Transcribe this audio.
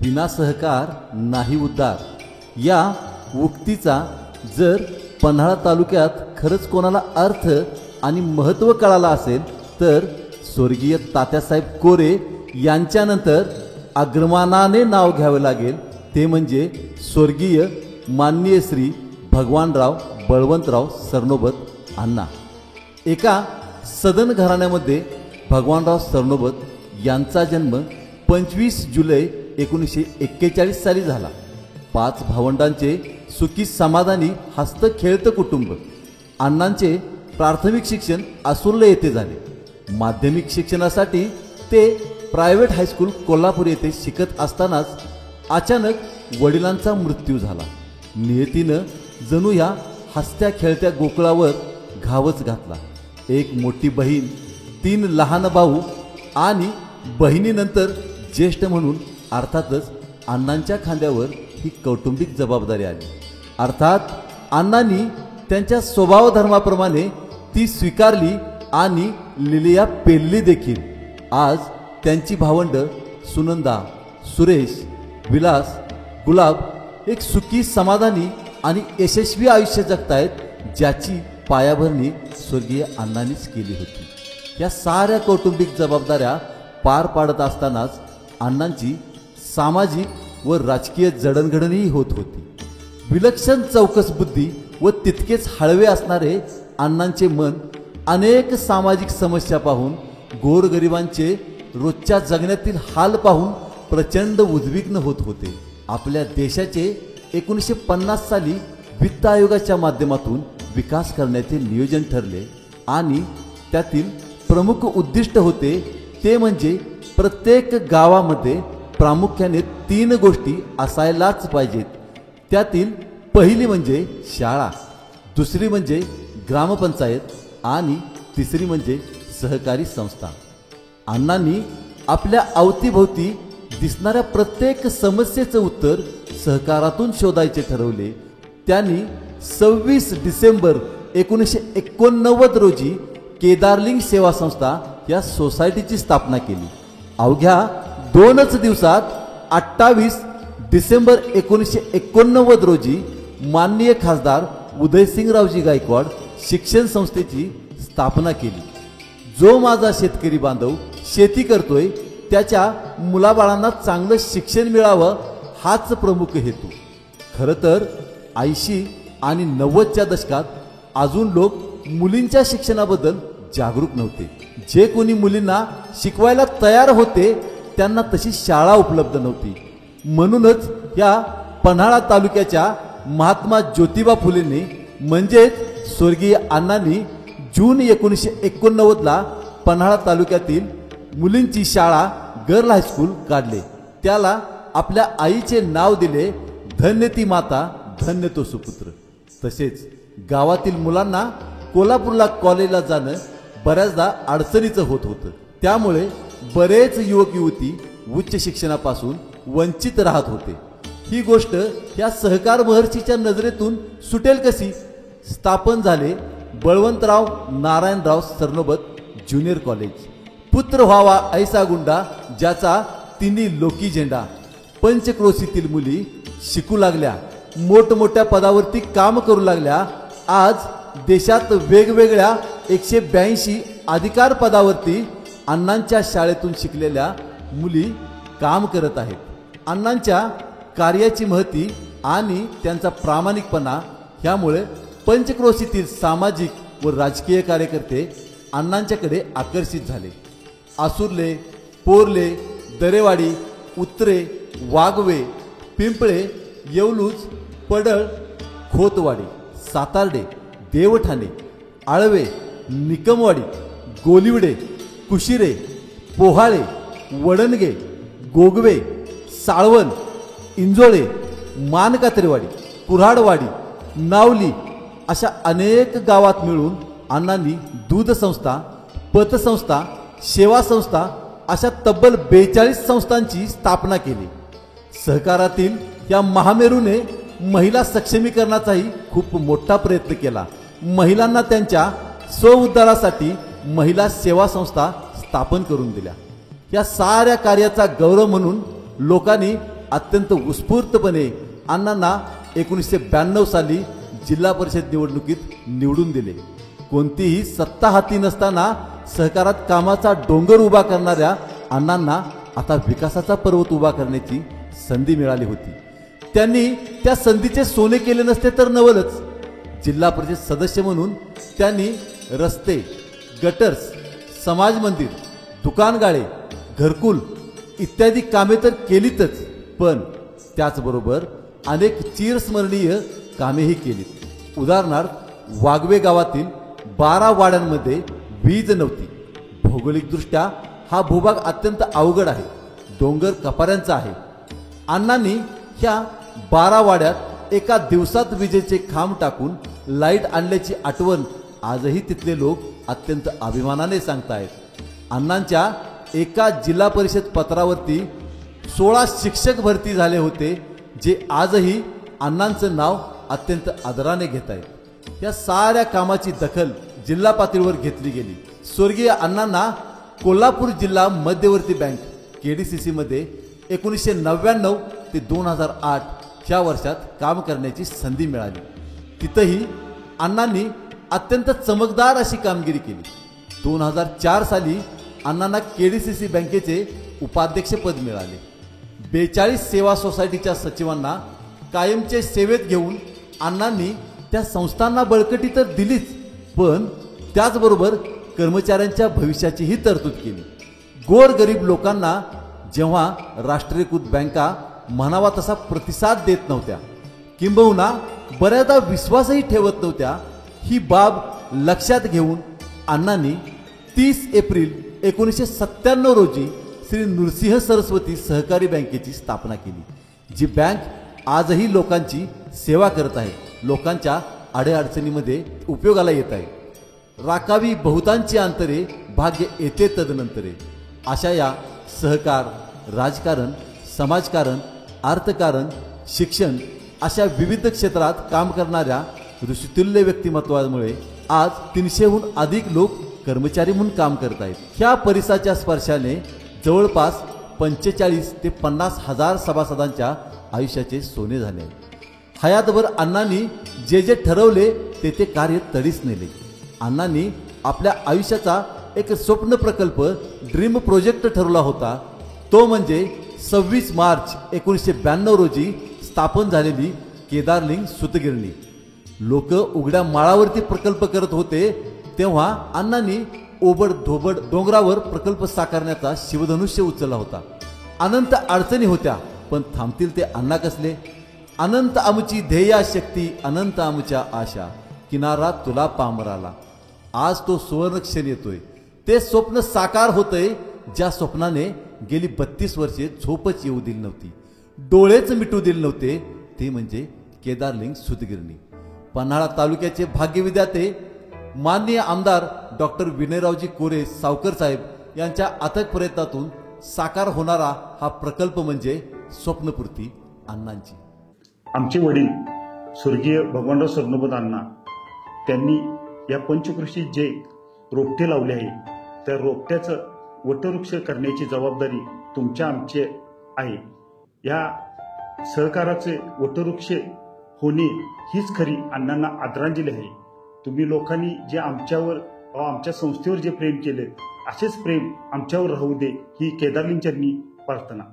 विना सहकार नाही उद्धार या उक्तीचा जर पन्हाळा तालुक्यात खरंच कोणाला अर्थ आणि महत्त्व कळाला असेल तर स्वर्गीय तात्यासाहेब कोरे यांच्यानंतर अग्रमानाने नाव घ्यावे लागेल, ते म्हणजे स्वर्गीय माननीय श्री भगवानराव बळवंतराव सरनोबत अण्णा. एका सदन घराण्यामध्ये भगवानराव सरनोबत यांचा जन्म 25 जुलै 1941 साली झाला. 5 भावंडांचे सुखी समाधानी हस्त खेळतं कुटुंब. अण्णांचे प्राथमिक शिक्षण आसुर्ले येथे झाले. माध्यमिक शिक्षणासाठी ते प्रायव्हेट हायस्कूल कोल्हापूर येथे शिकत असतानाच अचानक वडिलांचा मृत्यू झाला. नियतीनं जणू या हसत्या खेळत्या गोकुळावर घावच घातला. एक मोठी बहीण, 3 लहान भाऊ आणि बहिणीनंतर ज्येष्ठ म्हणून अर्थातच अण्णांच्या खांद्यावर ही कौटुंबिक जबाबदारी आली. अर्थात अण्णांनी त्यांच्या स्वभाव धर्माप्रमाणे ती स्वीकारली आणि लिलिया पेलली देखील. आज त्यांची भावंड सुनंदा, सुरेश, विलास, गुलाब एक सुखी समाधानी आणि यशस्वी आयुष्य जगतायत, ज्याची पायाभरणी स्वर्गीय अण्णांनीच केली होती. या साऱ्या कौटुंबिक जबाबदाऱ्या पार पाडत असतानाच अण्णांची सामाजिक व राजकीय जडणघडणही होत होती. विलक्षण चौकस बुद्धी व तितकेच हळवे असणारे अण्णांचे मन अनेक सामाजिक समस्या पाहून, गोरगरिबांचे रोजच्या जगण्यातील हाल पाहून प्रचंड उद्विग्न होत होते. आपल्या देशाचे 1950 साली वित्त आयोगाच्या माध्यमातून विकास करण्याचे नियोजन ठरले आणि त्यातील प्रमुख उद्दिष्ट होते ते म्हणजे प्रत्येक गावामध्ये प्रामुख्याने 3 गोष्टी असायलाच पाहिजेत. त्यातील पहिली म्हणजे शाळा, दुसरी म्हणजे ग्रामपंचायत आणि तिसरी म्हणजे सहकारी संस्था. अण्णांनी आपल्या अवतीभोवती दिसणाऱ्या प्रत्येक समस्येचं उत्तर सहकारातून शोधायचे ठरवले. त्यांनी 26 डिसेंबर 1989 रोजी केदारलिंग सेवा संस्था या सोसायटीची स्थापना केली. अवघ्या 2च दिवसात 28 डिसेंबर 1989 रोजी माननीय खासदार उदयसिंगरावजी गायकवाड शिक्षण संस्थेची स्थापना केली. जो माझा शेतकरी बांधव शेती करतोय त्याच्या मुलाबाळांना चांगलं शिक्षण मिळावं हाच प्रमुख हेतू. खरं तर 80 आणि 90च्या दशकात अजून लोक मुलींच्या शिक्षणाबद्दल जागरूक नव्हते. जे कोणी मुलींना शिकवायला तयार होते त्यांना तशी शाळा उपलब्ध नव्हती. म्हणूनच या पन्हाळा तालुक्याच्या महात्मा ज्योतिबा फुलेंनी म्हणजेच स्वर्गीय अण्णांनी जून 1989ला पन्हाळा तालुक्यातील मुलींची शाळा गर्ल हायस्कूल काढले. त्याला आपल्या आईचे नाव दिले, धन्य ती माता धन्य तो सुपुत्र. तसेच गावातील मुलांना कोल्हापूरला कॉलेजला जाणं बऱ्याचदा अडचणीचं होत होतं. त्यामुळे बरेच युवक युवती उच्च शिक्षणापासून वंचित राहत होते. ही गोष्ट या सहकार महर्षीच्या नजरेतून सुटेल कशी? स्थापन झाले बळवंतराव नारायणराव सरनोबत ज्युनियर कॉलेज. पुत्र व्हावा ऐसा गुंडा ज्याचा तिन्ही लोकी झेंडा. पंचक्रोशीतील मुली शिकू लागल्या, मोठमोठ्या पदावरती काम करू लागल्या. आज देशात वेगवेगळ्या 182 अधिकार पदावरती अण्णांच्या शाळेतून शिकलेल्या मुली काम करत आहेत. अण्णांच्या कार्याची महती आणि त्यांचा प्रामाणिकपणा यामुळे पंचक्रोशीतील सामाजिक व राजकीय कार्यकर्ते अण्णांच्याकडे आकर्षित झाले. आसुर्ले, पोर्ले, दरेवाडी, उतरे, वाघवे, पिंपळे, येवलूज, पडळ, खोतवाडी, सातार्डे, देवठाणे, आळवे, निकमवाडी, गोलिवडे, कुशिरे, पोहाळे, वडणगे, गोगवे, साळवण, इंजोळे, मानकात्रेवाडी, कुऱ्हाडवाडी, नावली अशा अनेक गावात मिळून अण्णांनी दूध संस्था, पतसंस्था, सेवा संस्था अशा तब्बल 42 संस्थांची स्थापना केली. सहकारातील या महामेरूने महिला सक्षमीकरणाचाही खूप मोठा प्रयत्न केला. महिलांना त्यांच्या स्वउद्धारासाठी महिला सेवा संस्था स्थापन करून दिल्या. या साऱ्या कार्याचा गौरव म्हणून लोकांनी अत्यंत उत्स्फूर्तपणे अण्णांना 1992 साली जिल्हा परिषद निवडणुकीत निवडून दिले. कोणतीही सत्ता हाती नसताना सहकारात कामाचा डोंगर उभा करणाऱ्या अण्णांना आता विकासाचा पर्वत उभा करण्याची संधी मिळाली होती. त्यांनी त्या संधीचे सोने केले नसते तर नवलच. जिल्हा परिषद सदस्य म्हणून त्यांनी रस्ते, गटर्स, समाज मंदिर, दुकानगाळे, घरकुल इत्यादी कामे तर केलीतच, पण त्याचबरोबर अनेक चिरस्मरणीय कामेही केलीत. उदाहरणार्थ वाघवे गावातील 12 वाड्यांमध्ये वीज नव्हती. भौगोलिकदृष्ट्या हा भूभाग अत्यंत अवघड आहे, डोंगर कपाऱ्यांचा आहे. अण्णांनी ह्या 12 वाड्यात एका दिवसात विजेचे खांब टाकून लाईट आणल्याची आठवण आजही तिथले लोक अत्यंत अभिमानाने सांगतायत. अण्णांच्या एका जिल्हा परिषद पत्रावरती 16 शिक्षक भरती झाले होते, जे आजही अण्णांचं नाव अत्यंत आदराने घेत आहेत. या साऱ्या कामाची दखल जिल्हा पातळीवर घेतली गेली. स्वर्गीय अण्णांना कोल्हापूर जिल्हा मध्यवर्ती बँक KDCC मध्ये 1999 ते 2008 ह्या वर्षात काम करण्याची संधी मिळाली. तिथंही अण्णांनी अत्यंत चमकदार अशी कामगिरी केली. 2004 साली अण्णांना KDCC बँकेचे उपाध्यक्षपद मिळाले. 42 सेवा सोसायटीच्या सचिवांना कायमचे सेवेत घेऊन अण्णांनी त्या संस्थांना बळकटी तर दिलीच, पण त्याचबरोबर कर्मचाऱ्यांच्या भविष्याचीही तरतूद केली. गोरगरीब लोकांना जेव्हा राष्ट्रीयकृत बँका म्हणावा तसा प्रतिसाद देत नव्हत्या, किंबहुना बऱ्याचदा विश्वासही ठेवत नव्हत्या, ही बाब लक्षात घेऊन अण्णांनी 30 एप्रिल 1997 रोजी श्री नृसिंह सरस्वती सहकारी बँकेची स्थापना केली, जी बँक आजही लोकांची सेवा करत आहे, लोकांच्या अडीअडचणीमध्ये उपयोगाला येत आहे. राखावी बहुतांची अंतरे, भाग्य येते तदनंतरे. अशा या सहकार, राजकारण, समाजकारण, अर्थकारण, शिक्षण अशा विविध क्षेत्रात काम करणाऱ्या ऋषितुल्य व्यक्तिमत्वामुळे आज 300हून अधिक लोक कर्मचारी म्हणून काम करत आहेत. ह्या परिसराच्या स्पर्शाने जवळपास 45 ते 50 हजार सभासदांच्या आयुष्याचे सोने झाले. हयातभर अण्णांनी जे जे ठरवले ते ते कार्य तडीस नेले. अण्णांनी आपल्या आयुष्याचा एक स्वप्न प्रकल्प, ड्रीम प्रोजेक्ट ठरवला होता. तो म्हणजे 26 मार्च 1992 रोजी स्थापन झालेली केदारलिंग सूतगिरणी. लोक उघड्या माळावरती प्रकल्प करत होते, तेव्हा अण्णांनी ओबड धोबड डोंगरावर प्रकल्प साकारण्याचा शिवधनुष्य उचलला होता. अनंत अडचणी होत्या, पण थांबतील ते अण्णा कसले. अनंत आमची ध्येया शक्ती, अनंत आमच्या आशा, किनारा तुला पामराला. आज तो सुवर्णक्षण येतोय. ते स्वप्न साकार होतंय, ज्या स्वप्नाने गेली 32 वर्षे झोपच येऊ दिली नव्हती, डोळेच मिटू दिले नव्हते, ते म्हणजे केदारलिंग सूतगिरणी. पन्हाळा तालुक्याचे भाग्यविधाते माननीय आमदार डॉक्टर विनयरावजी कोरे सावकर साहेब यांच्या अथक प्रयत्नातून साकार होणारा हा प्रकल्प म्हणजे स्वप्नपूर्ती अण्णांची. आमचे वडील स्वर्गीय भगवानराव सरनोबत अण्णा, त्यांनी या पंचकृषीत जे रोपटे लावले आहे, त्या रोपट्याचं वटवृक्ष करण्याची जबाबदारी तुमच्या आमची आहे. या सहकाराचे वटवृक्ष होणे हीच खरी अण्णांना आदरांजली आहे. तुम्ही लोकांनी जे आमच्यावर व आमच्या संस्थेवर जे प्रेम केले, असेच प्रेम आमच्यावर राहू दे, ही केदारलिंग चरणी प्रार्थना.